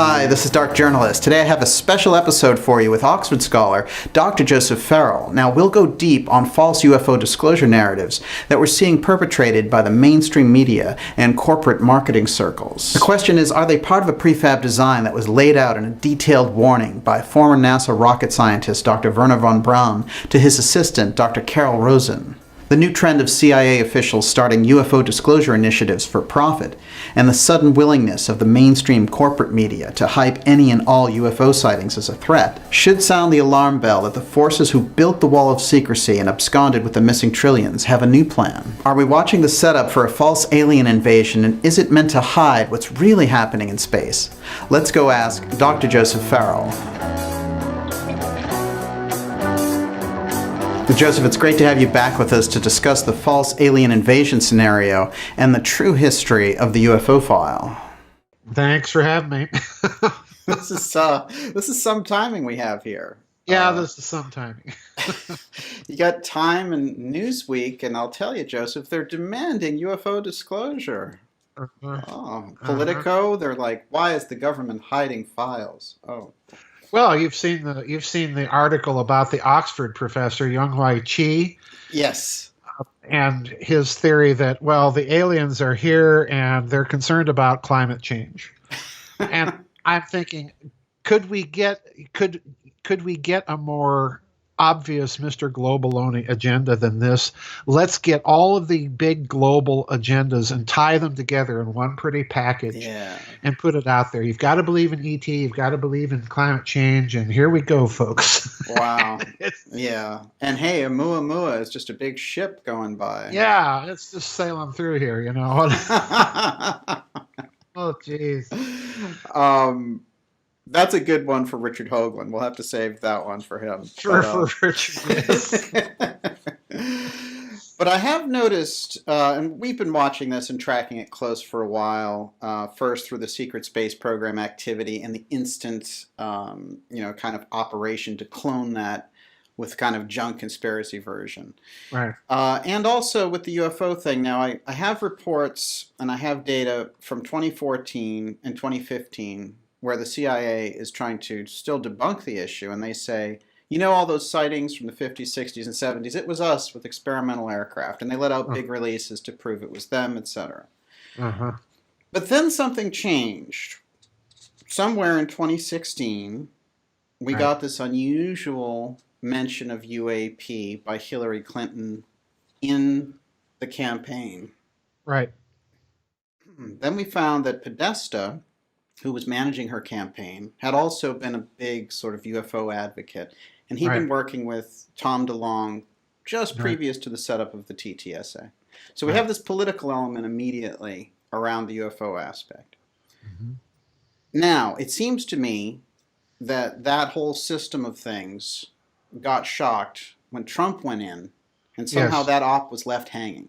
Hi, this is Dark Journalist. Today I have a special episode for you with Oxford scholar Dr. Joseph Farrell. Now, we'll go deep on false UFO disclosure narratives that we're seeing perpetrated by the mainstream media and corporate marketing circles. The question is, are they part of a prefab design that was laid out in a detailed warning by former NASA rocket scientist Dr. Wernher von Braun to his assistant, Dr. Carol Rosen? The new trend of CIA officials starting UFO disclosure initiatives for profit, and the sudden willingness of the mainstream corporate media to hype any and all UFO sightings as a threat, should sound the alarm bell that the forces who built the wall of secrecy and absconded with the missing trillions have a new plan. Are we watching the setup for a false alien invasion, and is it meant to hide what's really happening in space? Let's go ask Dr. Joseph Farrell. Joseph, it's great to have you back with us to discuss the false alien invasion scenario and the true history of the UFO file. Thanks for having me. This is some timing we have here. Yeah, this is some timing. You got Time and Newsweek, and I'll tell you, Joseph, they're demanding UFO disclosure. Politico, they're like, why is the government hiding files? Well, you've seen the article about the Oxford professor Young-Hwai Chi. Yes. And his theory that, well, the aliens are here and they're concerned about climate change. And I'm thinking, could we get a more obvious Mr. Globaloney agenda than this? Let's get all of the big global agendas and tie them together in one pretty package and put it out there. You've got to believe in ET, you've got to believe in climate change, and here we go, folks. Wow. Yeah. And hey, Oumuamua is just a big ship going by. Yeah, it's just sailing through here, you know. Oh, jeez. That's a good one for Richard Hoagland. We'll have to save that one for him. For Richard, yes. But I have noticed, and we've been watching this and tracking it close for a while, first through the secret space program activity and the instant, kind of operation to clone that with kind of junk conspiracy version. Right. And also with the UFO thing. Now, I have reports and I have data from 2014 and 2015 where the CIA is trying to still debunk the issue, and they say, you know, all those sightings from the 50s, 60s, and 70s, it was us with experimental aircraft, and they let out big releases to prove it was them, etc. But then something changed. Somewhere in 2016, we got this unusual mention of UAP by Hillary Clinton in the campaign. Right. Then we found that Podesta, who was managing her campaign, had also been a big sort of UFO advocate. And he'd been working with Tom DeLonge just previous to the setup of the TTSA. So we have this political element immediately around the UFO aspect. Now, it seems to me that that whole system of things got shocked when Trump went in, and somehow that op was left hanging.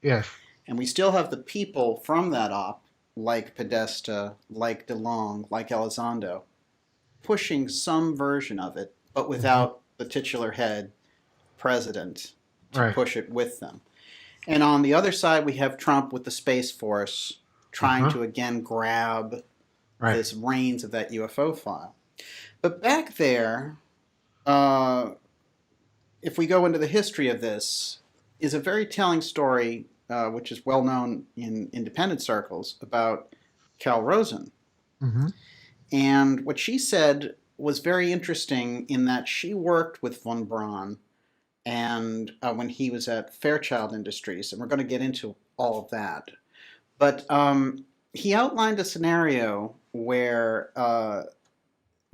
Yes. And we still have the people from that op, like Podesta, like DeLonge, like Elizondo, pushing some version of it, but without the titular head president to push it with them. And on the other side, we have Trump with the Space Force trying to again grab this reins of that UFO file. But back there, if we go into the history of this, is a very telling story which is well known in independent circles, about Carol Rosen. And what she said was very interesting in that she worked with von Braun and when he was at Fairchild Industries, and we're going to get into all of that. But he outlined a scenario where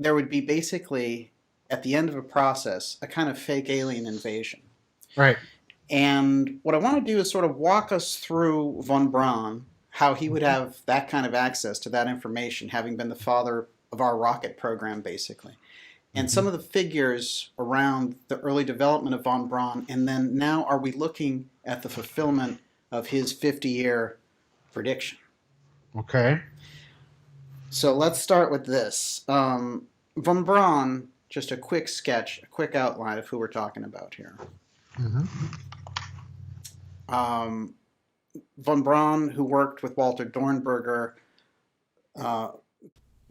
there would be basically, at the end of a process, a kind of fake alien invasion. Right. And what I want to do is sort of walk us through von Braun, how he would have that kind of access to that information, having been the father of our rocket program, basically. And some of the figures around the early development of von Braun, and then now are we looking at the fulfillment of his 50-year prediction. Okay. So let's start with this. Von Braun, just a quick sketch, a quick outline of who we're talking about here. Von Braun, who worked with Walter Dornberger,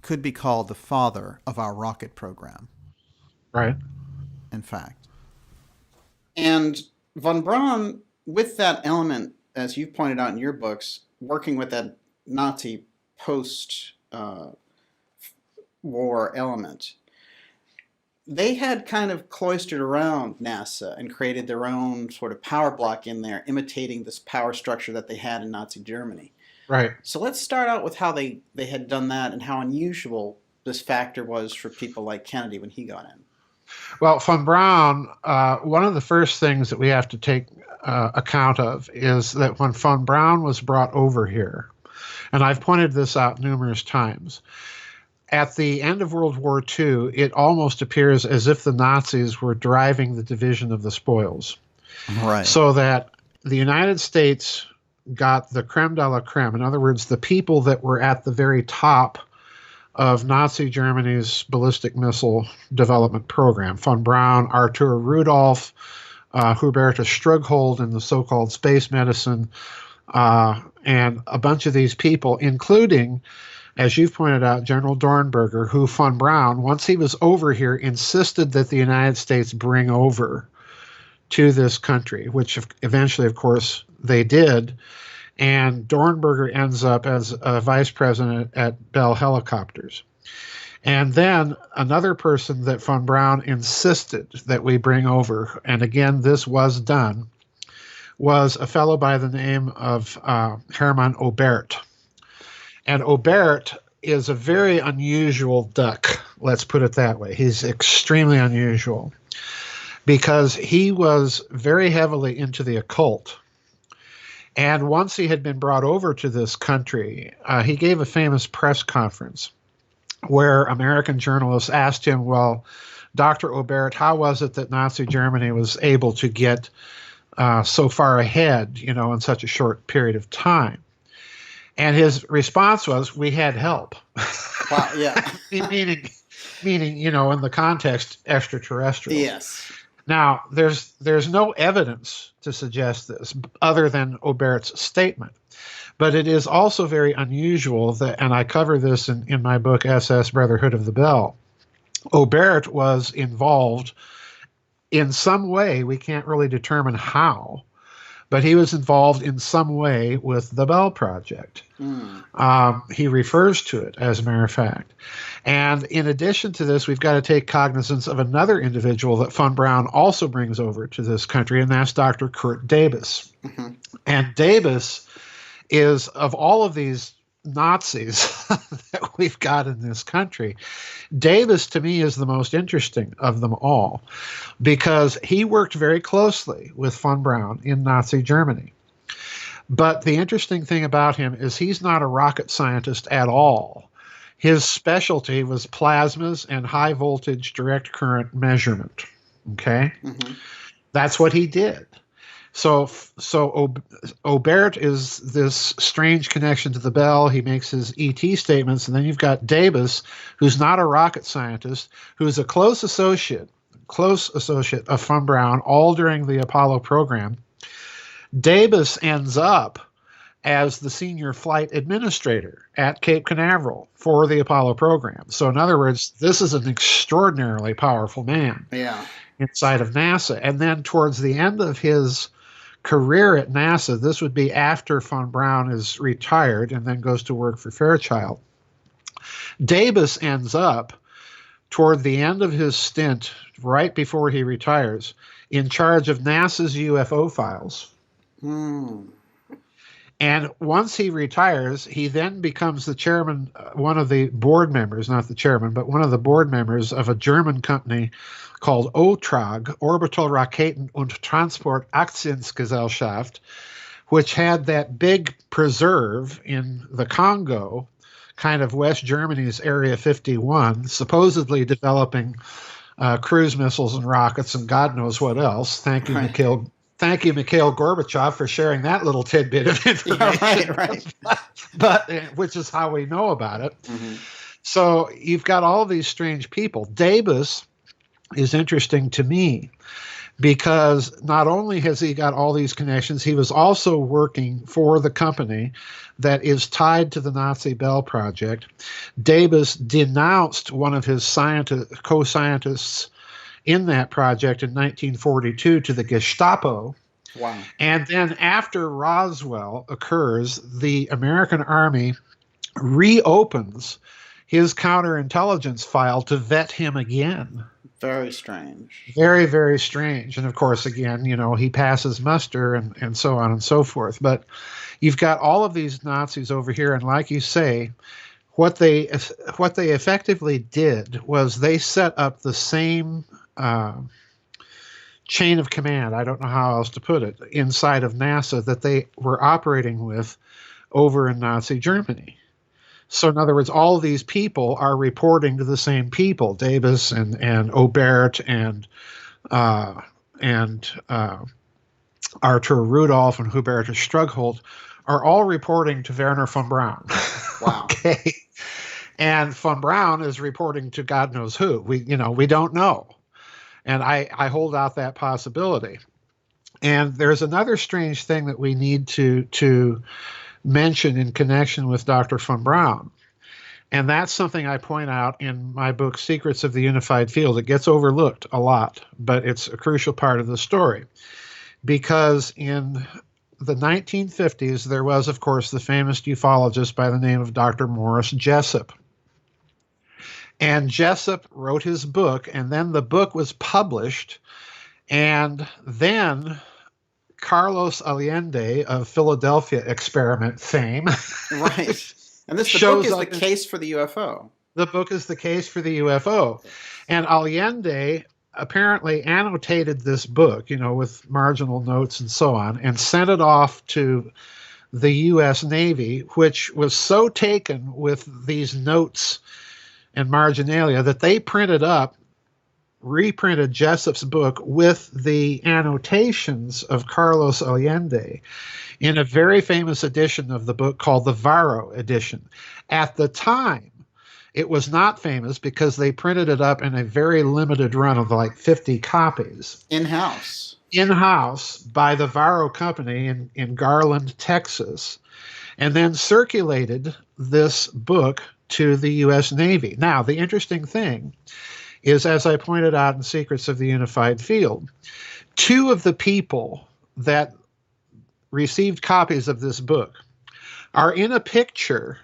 could be called the father of our rocket program, Right. in fact. And von Braun, with that element, as you've pointed out in your books, working with that Nazi post-war element, they had kind of cloistered around NASA and created their own sort of power block in there, imitating this power structure that they had in Nazi Germany. Right. So let's start out with how they had done that and how unusual this factor was for people like Kennedy when he got in. Well, von Braun, one of the first things that we have to take account of is that when von Braun was brought over here, and I've pointed this out numerous times, at the end of World War II, it almost appears as if the Nazis were driving the division of the spoils. Right. So that the United States got the creme de la creme. In other words, the people that were at the very top of Nazi Germany's ballistic missile development program. Von Braun, Arthur Rudolph, Hubertus Strughold in the so-called space medicine, and a bunch of these people, including, as you've pointed out, General Dornberger, who von Braun, once he was over here, insisted that the United States bring over to this country, which eventually, of course, they did. And Dornberger ends up as a vice president at Bell Helicopters. And then another person that von Braun insisted that we bring over, and again, this was done, was a fellow by the name of Hermann Oberth. And Oberth is a very unusual duck, let's put it that way. He's extremely unusual because he was very heavily into the occult. And once he had been brought over to this country, he gave a famous press conference where American journalists asked him, well, Dr. Oberth, how was it that Nazi Germany was able to get so far ahead, in such a short period of time? And his response was, we had help. Wow, yeah. meaning, in the context, extraterrestrials. Yes. Now, there's no evidence to suggest this other than Oberth's statement. But it is also very unusual that, and I cover this in my book, SS Brotherhood of the Bell, Oberth was involved in some way, we can't really determine how, but he was involved in some way with the Bell Project. He refers to it, as a matter of fact. And in addition to this, we've got to take cognizance of another individual that von Braun also brings over to this country, and that's Dr. Kurt Davis. Mm-hmm. And Davis is, of all of these Nazis that we've got in this country, Davis to me is the most interesting of them all because he worked very closely with von Braun in Nazi Germany. But the interesting thing about him is he's not a rocket scientist at all. His specialty was plasmas and high voltage direct current measurement. Okay? Mm-hmm. That's what he did. So Oberth is this strange connection to the Bell. He makes his ET statements, and then you've got Davis, who's not a rocket scientist, who's a close associate of von Braun, all during the Apollo program. Davis ends up as the senior flight administrator at Cape Canaveral for the Apollo program. So in other words, this is an extraordinarily powerful man inside of NASA. And then towards the end of his career at NASA, this would be after von Braun is retired and then goes to work for Fairchild. Davis ends up, toward the end of his stint, right before he retires, in charge of NASA's UFO files. And once he retires, he then becomes the chairman, one of the board members, not the chairman, but one of the board members of a German company called OTRAG, Orbital Raketen- und Transport-Aktiengesellschaft, which had that big preserve in the Congo, kind of West Germany's Area 51, supposedly developing cruise missiles and rockets and God knows what else. Thank you, Mikhail. Thank you, Mikhail Gorbachev, for sharing that little tidbit of information. Yeah, right. But which is how we know about it. Mm-hmm. So you've got all these strange people. Davis is interesting to me because not only has he got all these connections, he was also working for the company that is tied to the Nazi Bell Project. Davis denounced one of his co-scientists in that project in 1942 to the Gestapo. Wow. And then after Roswell occurs, the American Army reopens his counterintelligence file to vet him again. Very strange. Very, very strange. And of course, again, he passes muster and so on and so forth. But you've got all of these Nazis over here. And like you say, what they effectively did was they set up the same chain of command, I don't know how else to put it, inside of NASA that they were operating with over in Nazi Germany. So in other words, all of these people are reporting to the same people, Davis and Obert and Arthur Rudolph and Hubertus Strughold are all reporting to Werner von Braun. Wow. Okay. And von Braun is reporting to God knows who. We don't know. And I hold out that possibility. And there's another strange thing that we need to mention in connection with Dr. von Braun. And that's something I point out in my book, Secrets of the Unified Field. It gets overlooked a lot, but it's a crucial part of the story. Because in the 1950s, there was, of course, the famous ufologist by the name of Dr. Morris Jessup. And Jessup wrote his book, and then the book was published, and then Carlos Allende of Philadelphia experiment fame. Right. And the book is the case for the UFO. The book is the case for the UFO. And Allende apparently annotated this book, with marginal notes and so on, and sent it off to the U.S. Navy, which was so taken with these notes and marginalia that they reprinted Jessup's book with the annotations of Carlos Allende in a very famous edition of the book called the Varro edition. At the time, it was not famous because they printed it up in a very limited run of like 50 copies. In-house By the Varro Company in Garland, Texas, and then circulated this book to the U.S. Navy. Now, the interesting thing is, as I pointed out in Secrets of the Unified Field, two of the people that received copies of this book are in a picture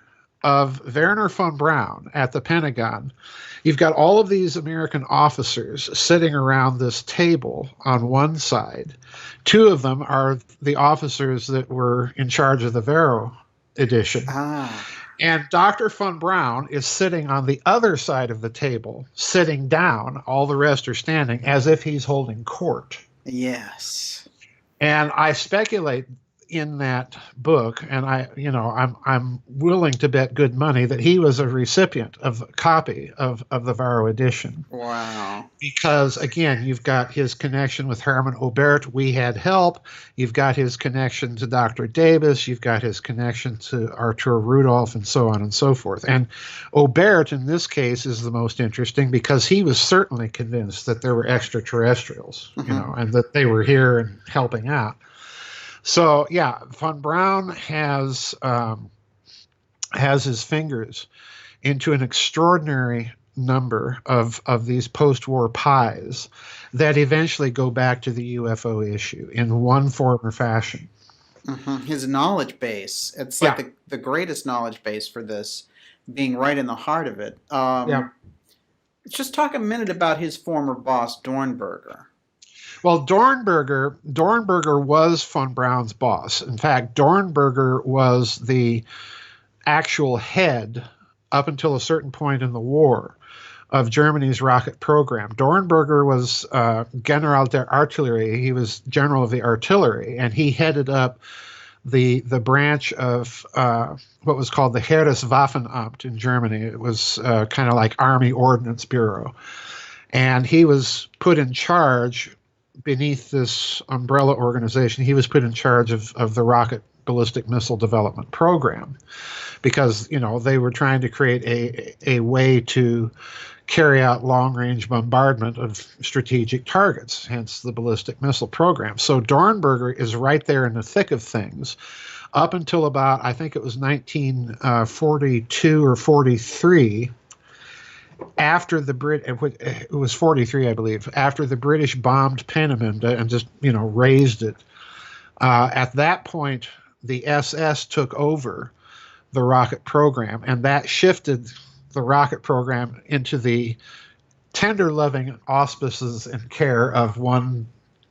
of Werner von Braun at the Pentagon. You've got all of these American officers sitting around this table on one side. Two of them are the officers that were in charge of the Varro edition. And Dr. von Braun is sitting on the other side of the table, sitting down. All the rest are standing as if he's holding court. Yes. And I speculate in that book, and I'm willing to bet good money that he was a recipient of a copy of the Varro edition. Wow. Because again, you've got his connection with Hermann Obert. We had help. You've got his connection to Dr. Davis. You've got his connection to Arthur Rudolph, and so on and so forth. And Obert, in this case, is the most interesting because he was certainly convinced that there were extraterrestrials, and that they were here and helping out. So yeah, von Braun has his fingers into an extraordinary number of these post-war pies that eventually go back to the UFO issue in one form or fashion. His knowledge base, it's like the greatest knowledge base for this, being right in the heart of it. Let's just talk a minute about his former boss, Dornberger. Well, Dornberger was von Braun's boss. In fact, Dornberger was the actual head, up until a certain point in the war, of Germany's rocket program. Dornberger was General der Artillerie. He was general of the artillery, and he headed up the branch of what was called the Heereswaffenamt in Germany. It was kind of like Army Ordnance Bureau. And he was put in charge beneath this umbrella organization. He was put in charge of the rocket ballistic missile development program because, they were trying to create a way to carry out long-range bombardment of strategic targets, hence the ballistic missile program. So Dornberger is right there in the thick of things up until about, I think it was 1942 or 43, after the it was 43, I believe, after the British bombed Peenemünde and just, razed it. At that point, the SS took over the rocket program, and that shifted the rocket program into the tender loving auspices and care of one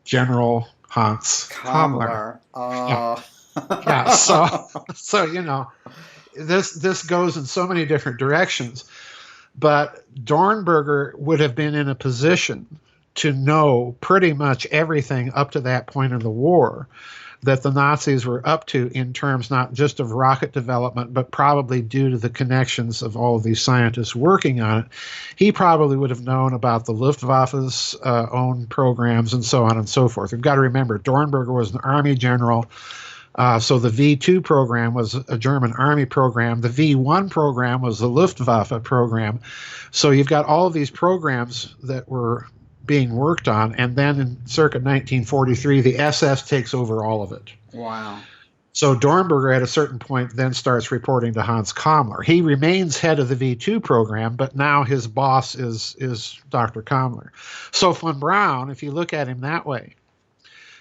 General Hans Kammler. Yeah. So this goes in so many different directions, but Dornberger would have been in a position to know pretty much everything up to that point in the war that the Nazis were up to, in terms not just of rocket development, but probably due to the connections of all of these scientists working on it. He probably would have known about the Luftwaffe's own programs and so on and so forth. We've got to remember, Dornberger was an Army general. So the V2 program was a German Army program. The V1 program was the Luftwaffe program. So you've got all of these programs that were being worked on, and then in circa 1943, the SS takes over all of it. Wow. So Dornberger at a certain point then starts reporting to Hans Kammler. He remains head of the V2 program, but now his boss is Dr. Kammler. So von Braun, if you look at him that way,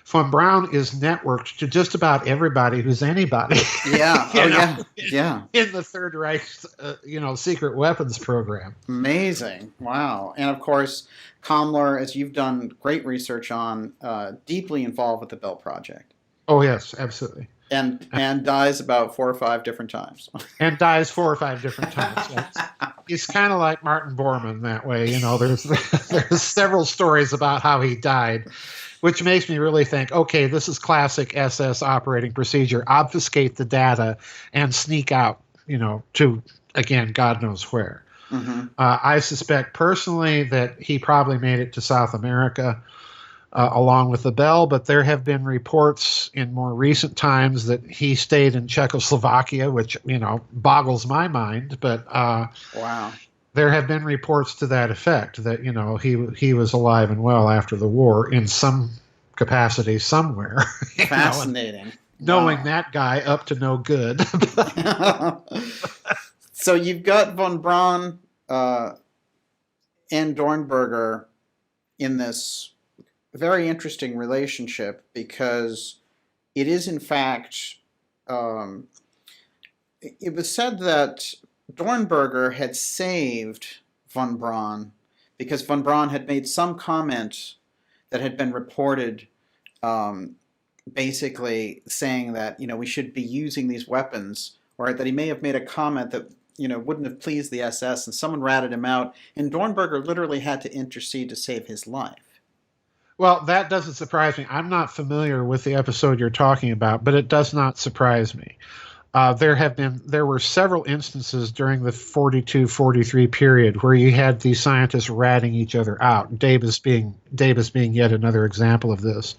von Braun is networked to just about everybody who's anybody. Yeah. Yeah. In the Third Reich, secret weapons program. Amazing. Wow. And of course, Kammler, as you've done great research on, deeply involved with the Bell Project. Oh, yes, absolutely. And dies about 4 or 5 different times. And dies 4 or 5 different times. Yes. He's kind of like Martin Bormann that way. There's several stories about how he died, which makes me really think, okay, this is classic SS operating procedure. Obfuscate the data and sneak out, to, again, God knows where. Mm-hmm. I suspect personally that he probably made it to South America along with the Bell, but there have been reports in more recent times that he stayed in Czechoslovakia, which, boggles my mind. But wow. There have been reports to that effect that, he was alive and well after the war in some capacity somewhere. Fascinating. Knowing that guy up to no good. So you've got von Braun and Dornberger in this very interesting relationship, because it is, in fact, it was said that Dornberger had saved von Braun because von Braun had made some comment that had been reported, basically saying that, we should be using these weapons, or that he may have made a comment that, wouldn't have pleased the SS, and someone ratted him out, and Dornberger literally had to intercede to save his life. Well, that doesn't surprise me. I'm not familiar with the episode you're talking about, but it does not surprise me. There were several instances during the 42-43 period where you had these scientists ratting each other out. Davis being yet another example of this.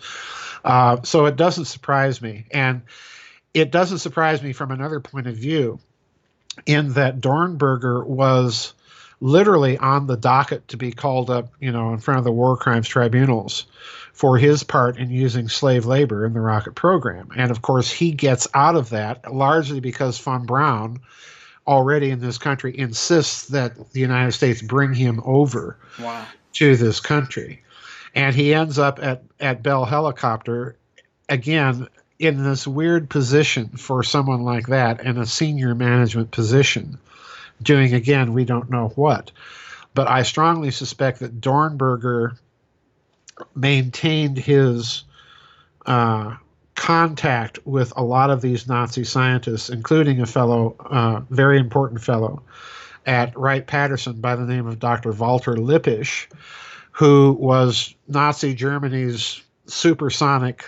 So it doesn't surprise me, and it doesn't surprise me from another point of view, in that Dornberger was literally on the docket to be called up, in front of the war crimes tribunals for his part in using slave labor in the rocket program. And of course, he gets out of that largely because von Braun, already in this country, insists that the United States bring him over to this country. And he ends up at Bell Helicopter, again, in this weird position for someone like that, in a senior management position, doing, again, we don't know what. But I strongly suspect that Dornberger maintained his contact with a lot of these Nazi scientists, including a fellow, very important fellow at Wright-Patterson by the name of Dr. Walter Lippisch, who was Nazi Germany's supersonic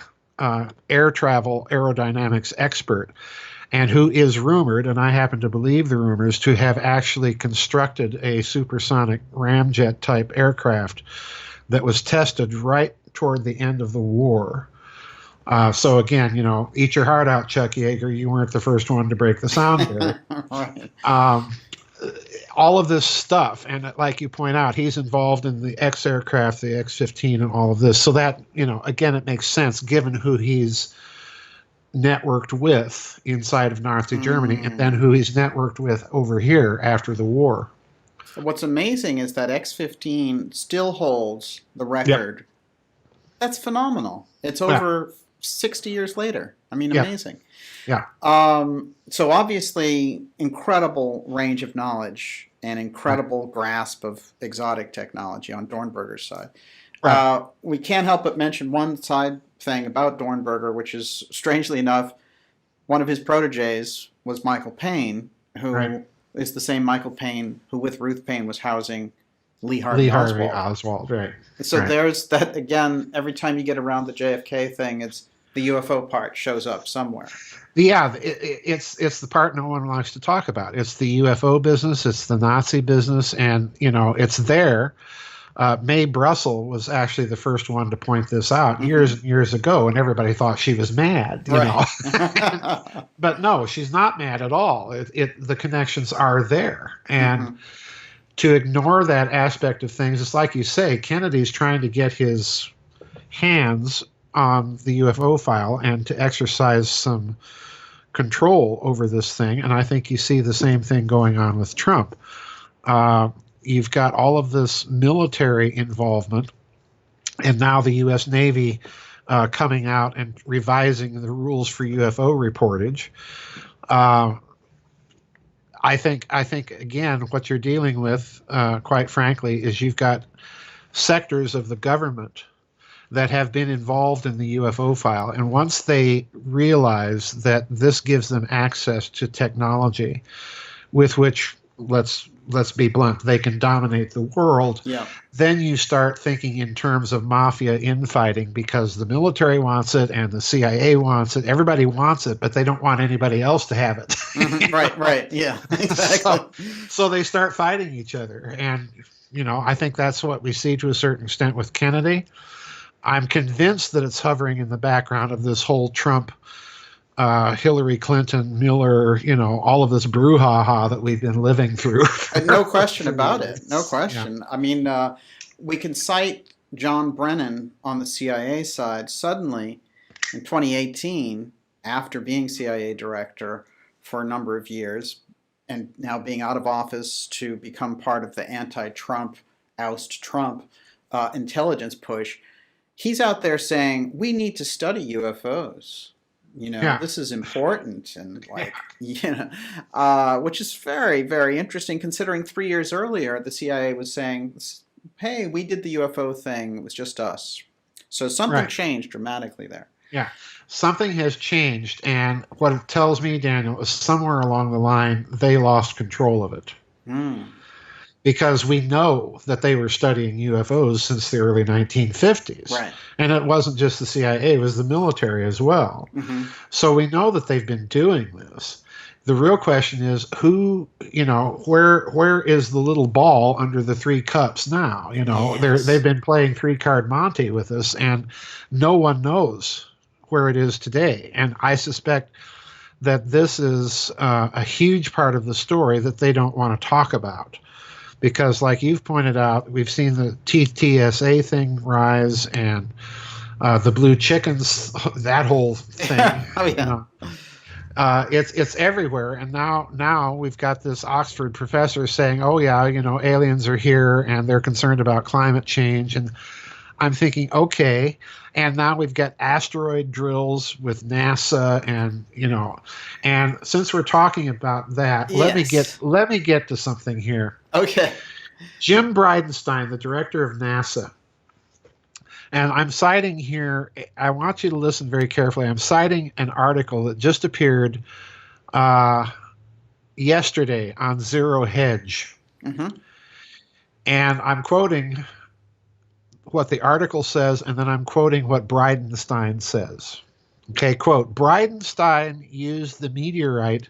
air travel aerodynamics expert, and who is rumored, and I happen to believe the rumors, to have actually constructed a supersonic ramjet type aircraft that was tested right toward the end of the war. So again, eat your heart out, Chuck Yeager. You weren't the first one to break the sound barrier. Right. all of this stuff, and like you point out, he's involved in the X aircraft, the X-15, and all of this. So that, again, it makes sense given who he's networked with inside of Nazi Germany, and then who he's networked with over here after the war. What's amazing is that X-15 still holds the record. Yep. That's phenomenal. It's over 60 years later. I mean, amazing. Yeah. So obviously, incredible range of knowledge and incredible grasp of exotic technology on Dornberger's side. Right. We can't help but mention one side thing about Dornberger, which is, strangely enough, one of his proteges was Michael Payne, who is the same Michael Payne who, with Ruth Payne, was housing Lee Harvey Oswald. Right. So there's that, again, every time you get around the JFK thing, it's the UFO part shows up somewhere. Yeah, it's the part no one likes to talk about. It's the UFO business, it's the Nazi business, and, it's there. Mae Brussel was actually the first one to point this out years and years ago, and everybody thought she was mad, you know. But no, she's not mad at all. The connections are there, and to ignore that aspect of things, it's like you say, Kennedy's trying to get his hands on the UFO file and to exercise some control over this thing, and I think you see the same thing going on with Trump. You've got all of this military involvement, and now the U.S. Navy coming out and revising the rules for UFO reportage. I think again, what you're dealing with, quite frankly, is you've got sectors of the government that have been involved in the UFO file, and once they realize that this gives them access to technology with which, let's be blunt, they can dominate the world, then you start thinking in terms of mafia infighting, because the military wants it and the CIA wants it. Everybody wants it, but they don't want anybody else to have it. Right. Yeah, exactly. So they start fighting each other. And, I think that's what we see to a certain extent with Kennedy. I'm convinced that it's hovering in the background of this whole Trump, Hillary Clinton, Miller, all of this brouhaha that we've been living through. No question about it. No question. Yeah. I mean, we can cite John Brennan on the CIA side. Suddenly, in 2018, after being CIA director for a number of years and now being out of office to become part of the anti-Trump, oust Trump intelligence push, he's out there saying, we need to study UFOs. This is important, and which is very, very interesting, considering 3 years earlier the CIA was saying, hey, we did the UFO thing, it was just us. So something changed dramatically there. Yeah, something has changed, and what it tells me, Daniel, is somewhere along the line they lost control of it. Because we know that they were studying UFOs since the early 1950s. Right. And it wasn't just the CIA, it was the military as well. So we know that they've been doing this. The real question is who, where is the little ball under the three cups now? They've been playing three-card Monte with us, and no one knows where it is today. And I suspect that this is a huge part of the story that they don't want to talk about. Because, like you've pointed out, we've seen the TSA thing rise, and the blue chickens, that whole thing. It's everywhere. And now we've got this Oxford professor saying, "Oh yeah, aliens are here, and they're concerned about climate change." And I'm thinking, okay. And now we've got asteroid drills with NASA, and since we're talking about that, let me get to something here. Okay. Jim Bridenstine, the director of NASA, and I'm citing here, I want you to listen very carefully. I'm citing an article that just appeared yesterday on Zero Hedge. And I'm quoting what the article says, and then I'm quoting what Bridenstine says. Okay, quote, Bridenstine used the meteorite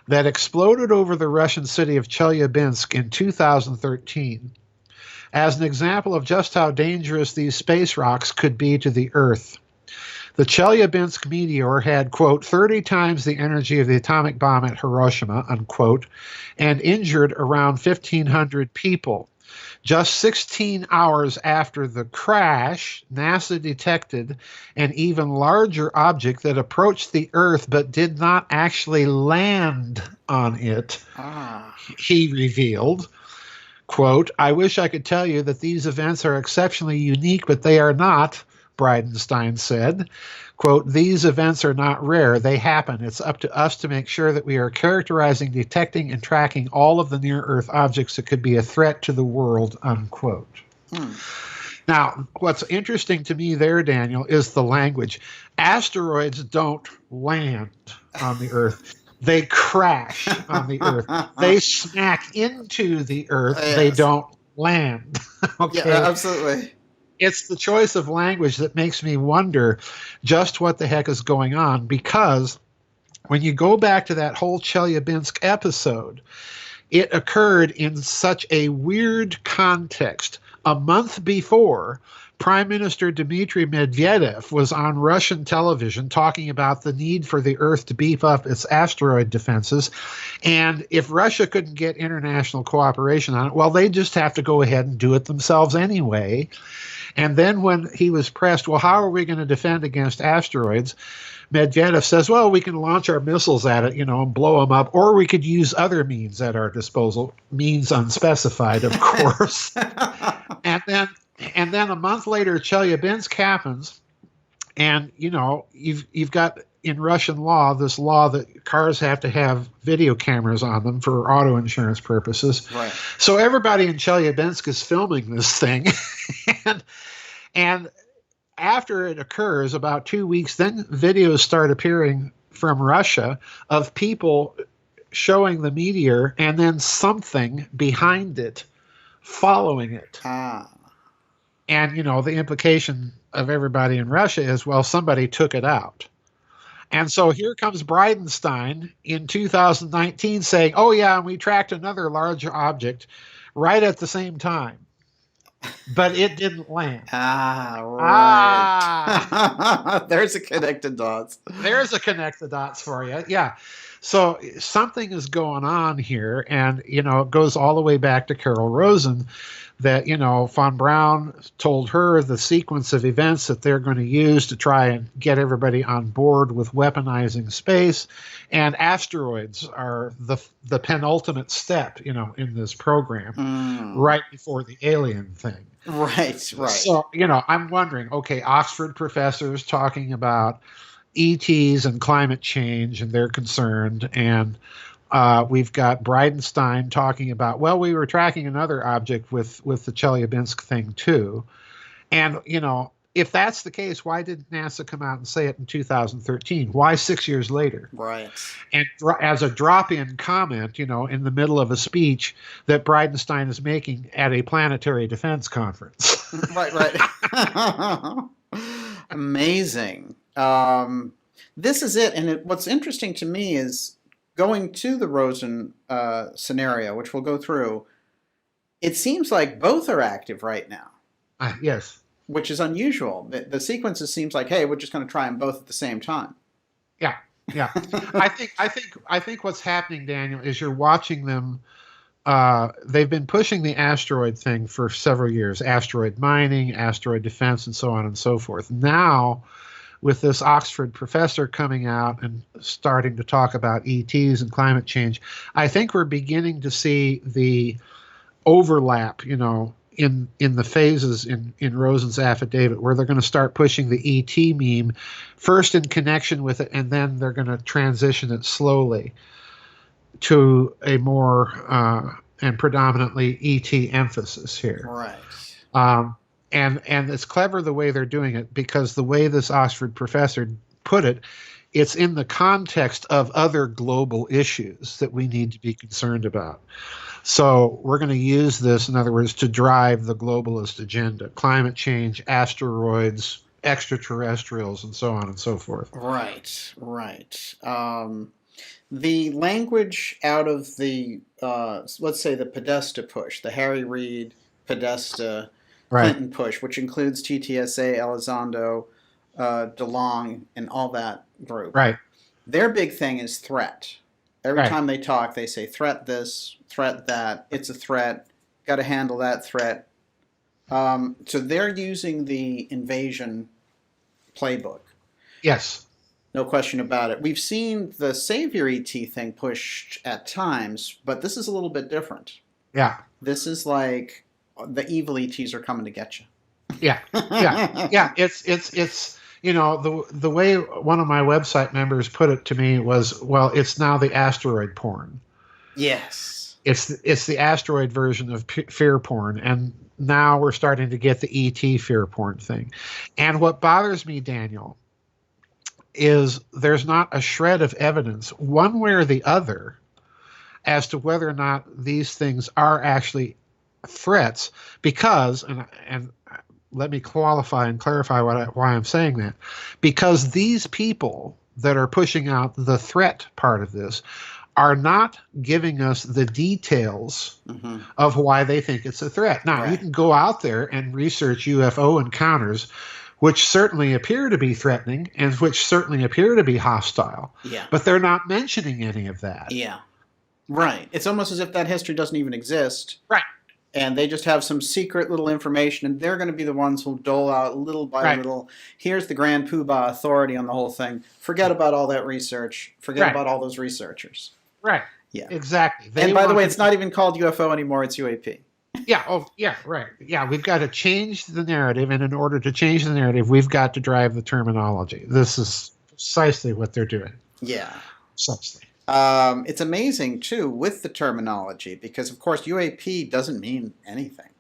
that exploded over the Russian city of Chelyabinsk in 2013 as an example of just how dangerous these space rocks could be to the Earth. The Chelyabinsk meteor had, quote, 30 times the energy of the atomic bomb at Hiroshima, unquote, and injured around 1,500 people. Just 16 hours after the crash, NASA detected an even larger object that approached the Earth but did not actually land on it. He revealed, quote, I wish I could tell you that these events are exceptionally unique, but they are not, Bridenstine said. Quote, these events are not rare. They happen. It's up to us to make sure that we are characterizing, detecting, and tracking all of the near-Earth objects that could be a threat to the world, unquote. Now, what's interesting to me there, Daniel, is the language. Asteroids don't land on the Earth. They crash on the Earth. They smack into the Earth. Yes. They don't land. Okay. Yeah, absolutely. It's the choice of language that makes me wonder just what the heck is going on, because when you go back to that whole Chelyabinsk episode, it occurred in such a weird context. A month before, Prime Minister Dmitry Medvedev was on Russian television talking about the need for the Earth to beef up its asteroid defenses. And if Russia couldn't get international cooperation on it, well, they just have to go ahead and do it themselves anyway. And then when he was pressed, well, how are we going to defend against asteroids? Medvedev says, well, we can launch our missiles at it, and blow them up, or we could use other means at our disposal, means unspecified, of course. and then a month later, Chelyabinsk happens, and you've got in Russian law this law that cars have to have video cameras on them for auto insurance purposes. Right. So everybody in Chelyabinsk is filming this thing, and after it occurs, about 2 weeks, then videos start appearing from Russia of people showing the meteor and then something behind it following it. And, the implication of everybody in Russia is, well, somebody took it out. And so here comes Bridenstine in 2019 saying, oh, yeah, and we tracked another large object right at the same time. But it didn't land. Right. There's a connected dots. There's a connect the dots for you. Yeah. So something is going on here. And, it goes all the way back to Carol Rosen that, von Braun told her the sequence of events that they're going to use to try and get everybody on board with weaponizing space. And asteroids are the penultimate step, in this program, right before the alien thing. Right. So, I'm wondering, okay, Oxford professors talking about ETs and climate change, and they're concerned. And we've got Bridenstine talking about, well, we were tracking another object with the Chelyabinsk thing too. And, if that's the case, why didn't NASA come out and say it in 2013? Why 6 years later? Right. And as a drop-in comment, in the middle of a speech that Bridenstine is making at a planetary defense conference. Right. Amazing. This is it. And what's interesting to me is going to the Rosen scenario, which we'll go through. It seems like both are active right now. Yes. Which is unusual. The sequences seems like, hey, we're just going to try them both at the same time. Yeah. I think what's happening, Daniel, is you're watching them. They've been pushing the asteroid thing for several years: asteroid mining, asteroid defense, and so on and so forth. Now, with this Oxford professor coming out and starting to talk about ETs and climate change, I think we're beginning to see the overlap, in the phases in Rosen's affidavit, where they're going to start pushing the ET meme first in connection with it, and then they're going to transition it slowly to a more and predominantly ET emphasis here. Right. And it's clever the way they're doing it, because the way this Oxford professor put it, it's in the context of other global issues that we need to be concerned about. So we're going to use this, in other words, to drive the globalist agenda: climate change, asteroids, extraterrestrials, and so on and so forth. Right. The language out of the, let's say, the Podesta push, the Harry Reid, Podesta, Clinton push, which includes TTSA, Elizondo, DeLong and all that group. Right. Their big thing is threat. Every Right. time they talk, they say threat this, threat that. It's a threat. Got to handle that threat. So they're using the invasion playbook. Yes. No question about it. We've seen the Savior ET thing pushed at times, but this is a little bit different. Yeah. This is like the evil ETs are coming to get you. Yeah. Yeah. Yeah. It's the way one of my website members put it to me was, well, it's now the asteroid porn. Yes. It's the asteroid version of fear porn, and now we're starting to get the ET fear porn thing. And what bothers me, Daniel, is there's not a shred of evidence one way or the other as to whether or not these things are actually threats, because and let me qualify and clarify why I'm saying that, because these people that are pushing out the threat part of this are not giving us the details of why they think it's a threat. Now, you can go out there and research UFO encounters, which certainly appear to be threatening and which certainly appear to be hostile. Yeah. But they're not mentioning any of that. Yeah. Right. It's almost as if that history doesn't even exist. Right. And they just have some secret little information, and they're going to be the ones who'll dole out little by little. Here's the grand poobah authority on the whole thing. Forget about all that research. Forget about all those researchers. Right. Yeah. Exactly. And by the way, it's not even called UFO anymore. It's UAP. Yeah. Oh, yeah. Right. Yeah. We've got to change the narrative, and in order to change the narrative, we've got to drive the terminology. This is precisely what they're doing. Yeah. Precisely. It's amazing too with the terminology, because of course UAP doesn't mean anything.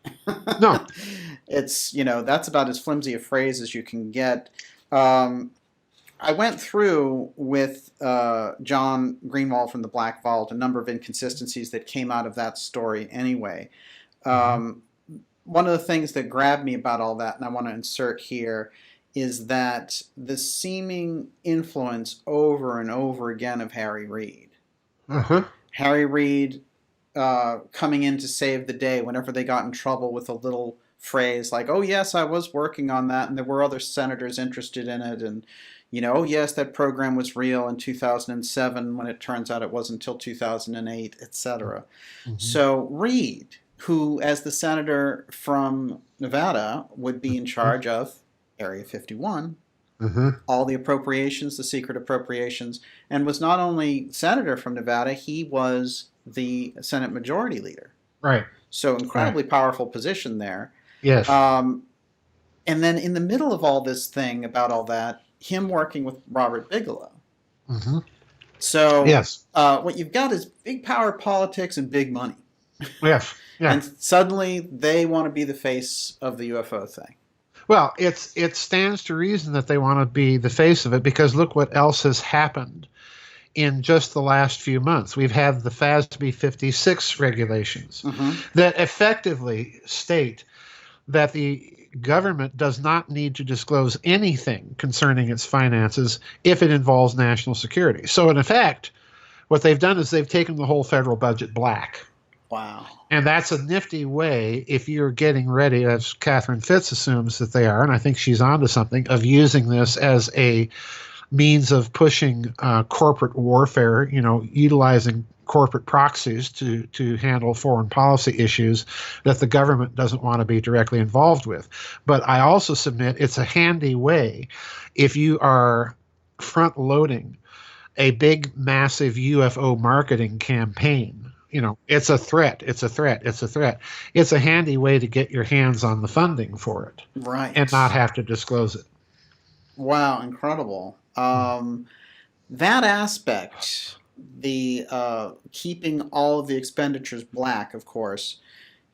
No. It's, that's about as flimsy a phrase as you can get. I went through with John Greenwald from the Black Vault a number of inconsistencies that came out of that story anyway. One of the things that grabbed me about all that, and I want to insert here, is that the seeming influence over and over again of Harry Reid. Harry Reid coming in to save the day whenever they got in trouble with a little phrase like, oh yes, I was working on that, and there were other senators interested in it, and oh yes, that program was real in 2007 when it turns out it wasn't until 2008, etc. So Reid, who as the senator from Nevada would be in charge of Area 51, all the appropriations, the secret appropriations, and was not only senator from Nevada, he was the Senate Majority Leader. Right. So incredibly powerful position there. Yes. And then in the middle of all this thing about all that, him working with Robert Bigelow. So yes. What you've got is big power politics and big money. Yes. Yeah. And suddenly they want to be the face of the UFO thing. Well, it stands to reason that they want to be the face of it, because look what else has happened in just the last few months. We've had the FASB 56 regulations that effectively state that the government does not need to disclose anything concerning its finances if it involves national security. So in effect, what they've done is they've taken the whole federal budget black. Wow. And that's a nifty way, if you're getting ready, as Catherine Fitz assumes that they are, and I think she's onto something, of using this as a means of pushing corporate warfare, utilizing corporate proxies to handle foreign policy issues that the government doesn't want to be directly involved with. But I also submit it's a handy way if you are front-loading a big, massive UFO marketing campaign. It's a threat. It's a threat. It's a threat. It's a handy way to get your hands on the funding for it. Right. And not have to disclose it. Wow, incredible. That aspect, the keeping all of the expenditures black, of course,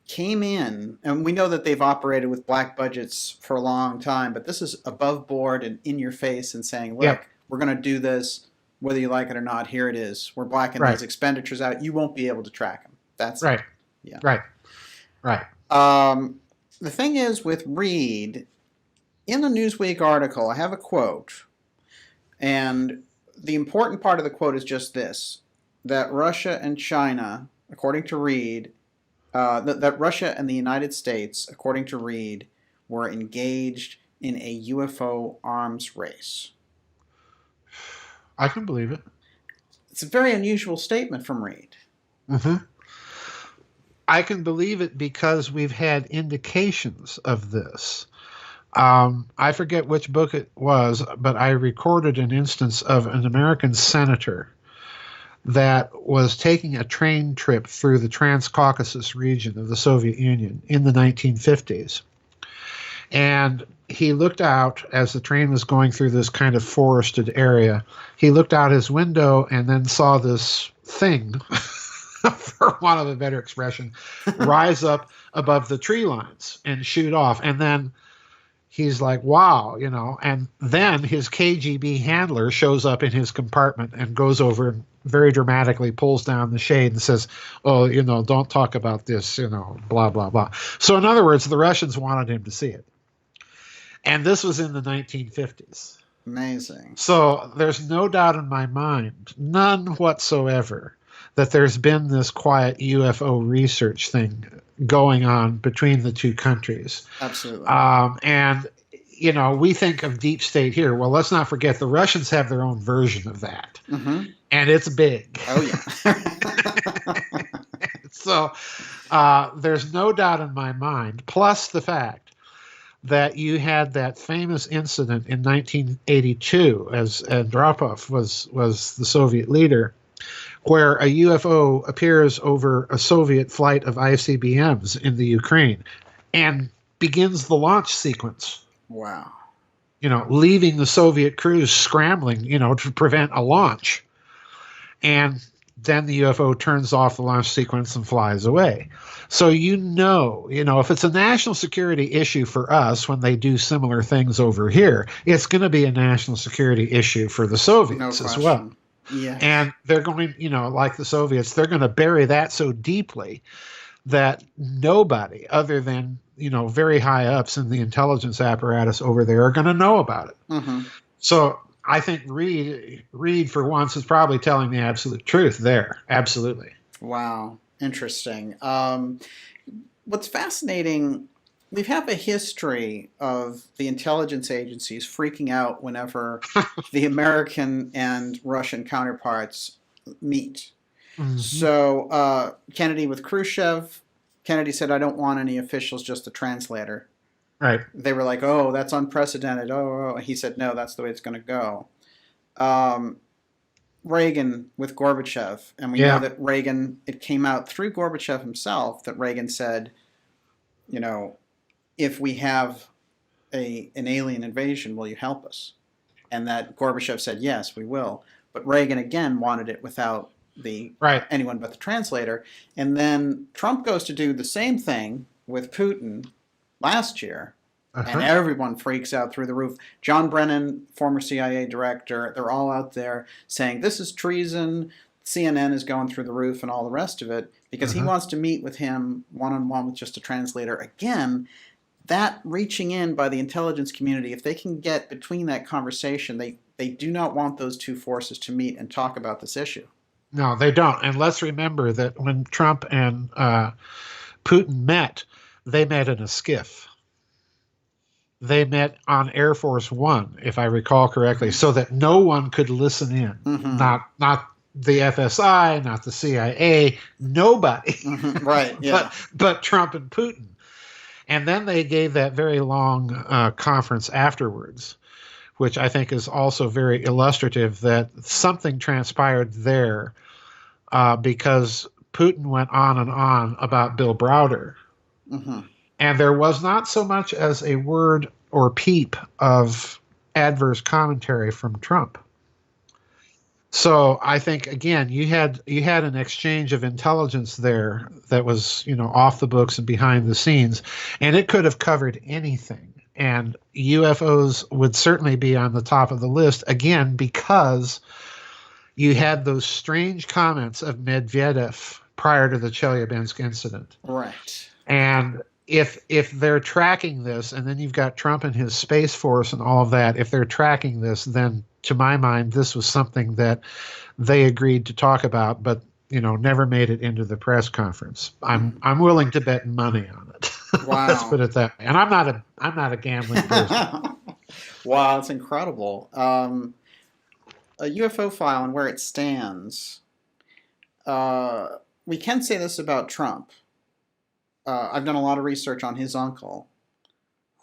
came in, and we know that they've operated with black budgets for a long time, but this is above board and in your face and saying, look, we're going to do this. Whether you like it or not, here it is. We're blacking these expenditures out. You won't be able to track them. That's right. Yeah. Right. The thing is with Reid, in the Newsweek article, I have a quote, and the important part of the quote is just this: that Russia and China, according to Reid, that Russia and the United States, according to Reid, were engaged in a UFO arms race. I can believe it. It's a very unusual statement from Reed. Mm-hmm. I can believe it because we've had indications of this. I forget which book it was, but I recorded an instance of an American senator that was taking a train trip through the Transcaucasus region of the Soviet Union in the 1950s. And he looked out as the train was going through this kind of forested area. He looked out his window and then saw this thing, for want of a better expression, rise up above the tree lines and shoot off. And then he's like, wow, you know, and then his KGB handler shows up in his compartment and goes over and very dramatically pulls down the shade and says, oh, you know, don't talk about this, you know, blah, blah, blah. So in other words, the Russians wanted him to see it. And this was in the 1950s. Amazing. So there's no doubt in my mind, none whatsoever, that there's been this quiet UFO research thing going on between the two countries. Absolutely. And, you know, we think of deep state here. Well, let's not forget the Russians have their own version of that. Mm-hmm. And it's big. Oh, yeah. So there's no doubt in my mind, plus the fact that you had that famous incident in 1982 as Andropov was the Soviet leader, where a UFO appears over a Soviet flight of ICBMs in the Ukraine and begins the launch sequence. Wow. You know, leaving the Soviet crews scrambling, you know, to prevent a launch. And then the UFO turns off the launch sequence and flies away. So you know, if it's a national security issue for us when they do similar things over here, it's going to be a national security issue for the Soviets as well. Yeah. And they're going, like the Soviets, they're going to bury that so deeply that nobody other than, very high ups in the intelligence apparatus over there are going to know about it. Mm-hmm. So I think Reed for once is probably telling the absolute truth there. Absolutely. Wow. Interesting. What's fascinating, we have a history of the intelligence agencies freaking out whenever the American and Russian counterparts meet. Mm-hmm. So Kennedy with Khrushchev, Kennedy said, I don't want any officials, just a translator. Right. They were like, oh, that's unprecedented. Oh. He said, no, that's the way it's going to go. Reagan with Gorbachev. And we know that Reagan, it came out through Gorbachev himself that Reagan said, if we have an alien invasion, will you help us? And that Gorbachev said, yes, we will. But Reagan, again, wanted it without anyone but the translator. And then Trump goes to do the same thing with Putin last year, and everyone freaks out through the roof. John Brennan, former CIA director, they're all out there saying, this is treason. CNN is going through the roof and all the rest of it because he wants to meet with him one-on-one with just a translator. Again, that reaching in by the intelligence community, if they can get between that conversation, they do not want those two forces to meet and talk about this issue. No, they don't. And let's remember that when Trump and Putin met, they met in a skiff. They met on Air Force One, if I recall correctly, so that no one could listen in. Mm-hmm. Not the FSI, not the CIA, nobody. Mm-hmm. Right, yeah. but Trump and Putin. And then they gave that very long conference afterwards, which I think is also very illustrative that something transpired there because Putin went on and on about Bill Browder. Mm-hmm. And there was not so much as a word or peep of adverse commentary from Trump. So I think, again, you had an exchange of intelligence there that was, off the books and behind the scenes, and it could have covered anything. And UFOs would certainly be on the top of the list, again, because you had those strange comments of Medvedev prior to the Chelyabinsk incident. Right. And if they're tracking this, and then you've got Trump and his Space Force and all of that, if they're tracking this, then to my mind, this was something that they agreed to talk about, but never made it into the press conference. I'm willing to bet money on it. Wow. Let's put it that way. And I'm not a gambling person. Wow, it's incredible. A UFO file and where it stands. We can say this about Trump. I've done a lot of research on his uncle,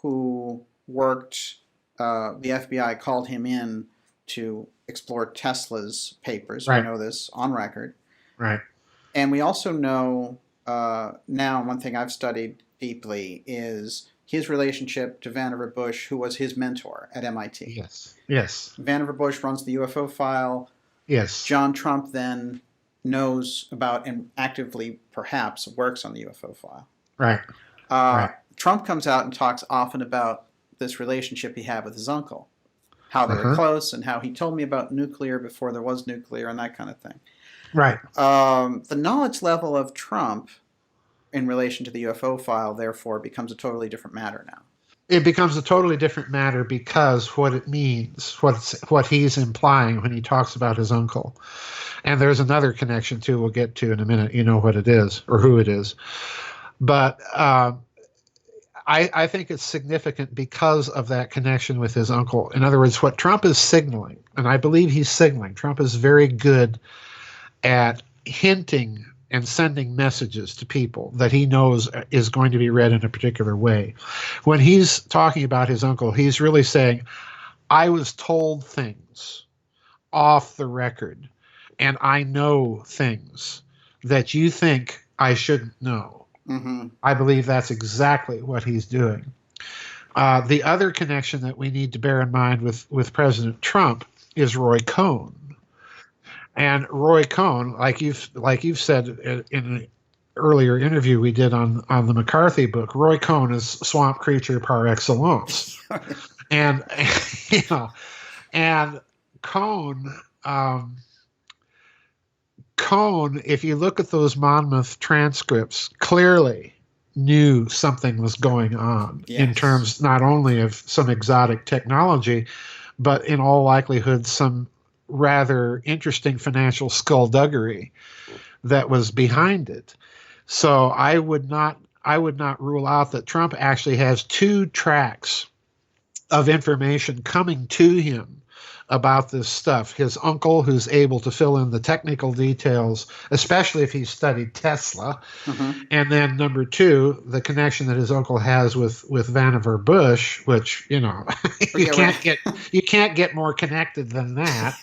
who worked. The FBI called him in to explore Tesla's papers. Right. We know this on record. Right. And we also know now, one thing I've studied deeply is his relationship to Vannevar Bush, who was his mentor at MIT. Yes. Yes. Vannevar Bush runs the UFO file. Yes. John Trump then knows about and actively perhaps works on the UFO file. Right. Right. Trump comes out and talks often about this relationship he had with his uncle, how they were close and how he told me about nuclear before there was nuclear and that kind of thing. Right. The knowledge level of Trump in relation to the UFO file, therefore, becomes a totally different matter now. It becomes a totally different matter because what it means, what he's implying when he talks about his uncle. And there's another connection, too, we'll get to in a minute. You know what it is or who it is. But I think it's significant because of that connection with his uncle. In other words, what Trump is signaling, and I believe he's signaling, Trump is very good at hinting and sending messages to people that he knows is going to be read in a particular way. When he's talking about his uncle, he's really saying, I was told things off the record, and I know things that you think I shouldn't know. Mm-hmm. I believe that's exactly what he's doing. The other connection that we need to bear in mind with President Trump is Roy Cohn. And Roy Cohn, like you've said in an earlier interview we did on the McCarthy book, Roy Cohn is swamp creature par excellence. and and Cohn, if you look at those Monmouth transcripts, clearly knew something was going on in terms not only of some exotic technology, but in all likelihood some rather interesting financial skullduggery that was behind it. So I would not rule out that Trump actually has two tracks of information coming to him about this stuff. His uncle, who's able to fill in the technical details, especially if he's studied Tesla. Mm-hmm. And then number two, the connection that his uncle has with Vannevar Bush, which, you can't get more connected than that.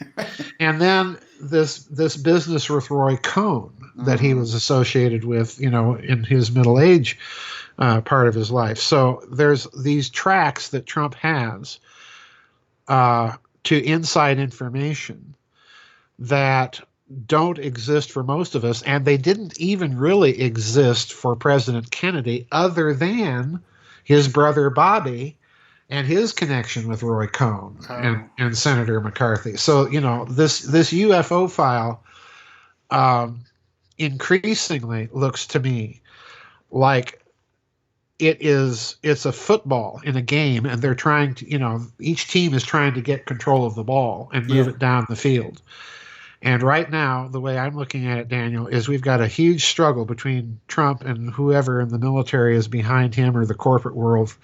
And then this business with Roy Cohn that he was associated with, in his middle age part of his life. So there's these tracks that Trump has to inside information that don't exist for most of us, and they didn't even really exist for President Kennedy other than his brother Bobby and his connection with Roy Cohn and Senator McCarthy. So, this UFO file increasingly looks to me like it's a football in a game, and they're trying to, each team is trying to get control of the ball and move it down the field. And right now, the way I'm looking at it, Daniel, is we've got a huge struggle between Trump and whoever in the military is behind him or the corporate world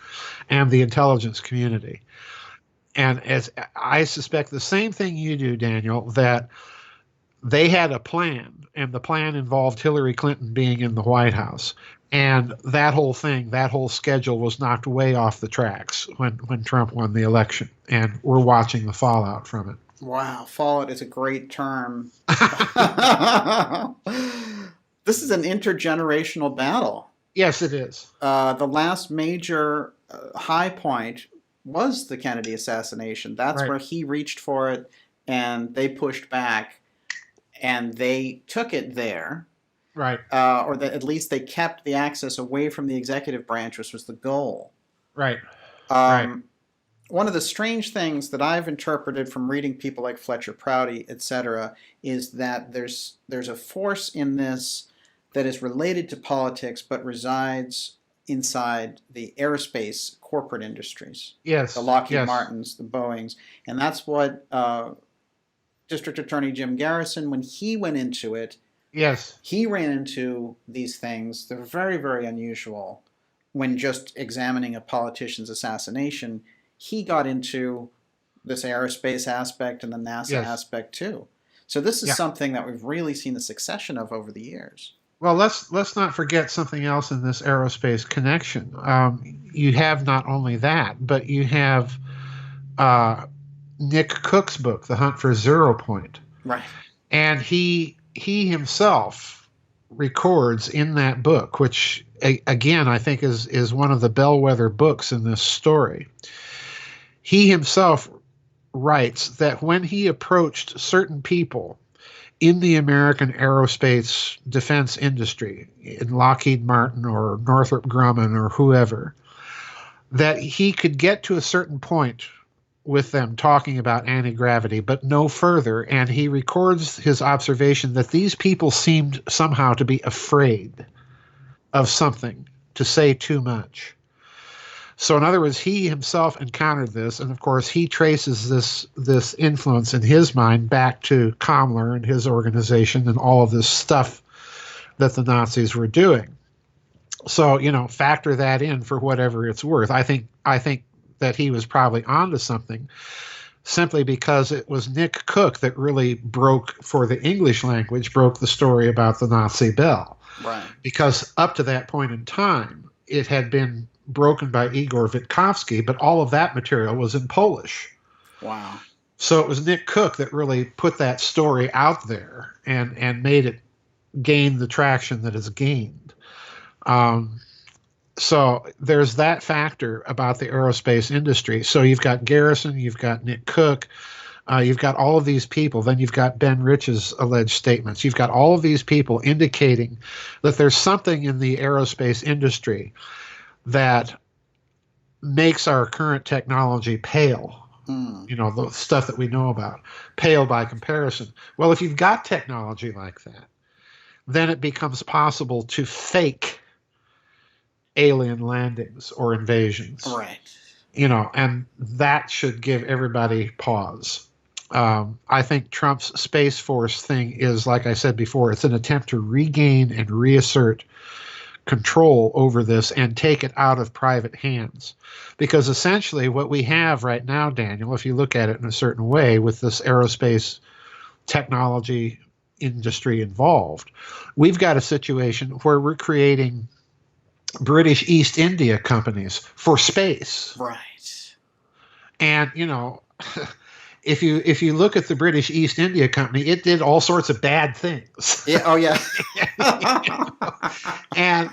and the intelligence community. And as I suspect the same thing you do, Daniel, that they had a plan, and the plan involved Hillary Clinton being in the White House. And that whole schedule was knocked way off the tracks when Trump won the election. And we're watching the fallout from it. Wow, fallout is a great term. This is an intergenerational battle. Yes, it is. The last major high point was the Kennedy assassination. That's where he reached for it, and they pushed back, and they took it there. Right. Or that at least they kept the access away from the executive branch, which was the goal. Right. One of the strange things that I've interpreted from reading people like Fletcher Prouty, etc., is that there's a force in this that is related to politics but resides inside the aerospace corporate industries. Yes. The Lockheed Martins, the Boeings. And that's what District Attorney Jim Garrison, when he went into it, Yes. He ran into these things. They're very, very unusual. When just examining a politician's assassination, he got into this aerospace aspect and the NASA Yes. aspect too. So this is Yeah. something that we've really seen the succession of over the years. Well, let's not forget something else in this aerospace connection. You have not only that, but you have Nick Cook's book, The Hunt for Zero Point, Right. and he himself records in that book, which again I think is one of the bellwether books in this story. He himself writes that when he approached certain people in the American aerospace defense industry, in Lockheed Martin or Northrop Grumman or whoever, that he could get to a certain point with them talking about anti-gravity, but no further. And he records his observation that these people seemed somehow to be afraid of something, to say too much. So in other words, he himself encountered this, and of course he traces this influence in his mind back to Kammler and his organization and all of this stuff that the Nazis were doing. So, factor that in for whatever it's worth. I think that he was probably onto something, simply because it was Nick Cook that really broke the English language, broke the story about the Nazi bell. Right. Because up to that point in time, it had been broken by Igor Witkowski, but all of that material was in Polish. Wow. So it was Nick Cook that really put that story out there and made it gain the traction that it's gained. So there's that factor about the aerospace industry. So you've got Garrison, you've got Nick Cook, you've got all of these people. Then you've got Ben Rich's alleged statements. You've got all of these people indicating that there's something in the aerospace industry that makes our current technology pale. The stuff that we know about, pale by comparison. Well, if you've got technology like that, then it becomes possible to fake alien landings or invasions. Right. And that should give everybody pause. I think Trump's Space Force thing is, like I said before, it's an attempt to regain and reassert control over this and take it out of private hands. Because essentially what we have right now, Daniel, if you look at it in a certain way, with this aerospace technology industry involved, we've got a situation where we're creating British East India companies for space. Right. And, if you look at the British East India Company, it did all sorts of bad things. Yeah. Oh, yeah. And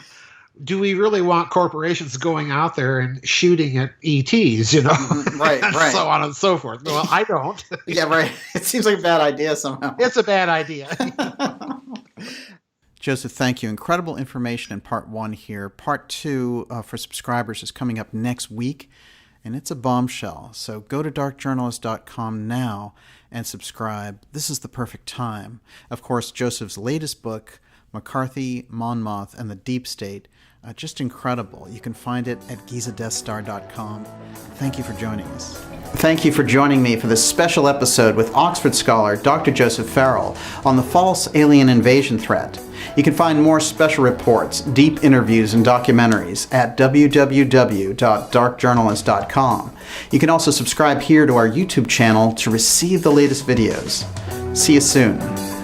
do we really want corporations going out there and shooting at ETs, Right, right. so on and so forth? Well, I don't. Yeah, right. It seems like a bad idea somehow. It's a bad idea. Joseph, thank you. Incredible information in part 1 here. Part 2 for subscribers is coming up next week, and it's a bombshell. So go to darkjournalist.com now and subscribe. This is the perfect time. Of course, Joseph's latest book, McCarthy, Monmouth, and the Deep State, just incredible. You can find it at gizadeathstar.com. Thank you for joining us. Thank you for joining me for this special episode with Oxford scholar Dr. Joseph Farrell on the false alien invasion threat. You can find more special reports, deep interviews, and documentaries at www.darkjournalist.com. You can also subscribe here to our YouTube channel to receive the latest videos. See you soon.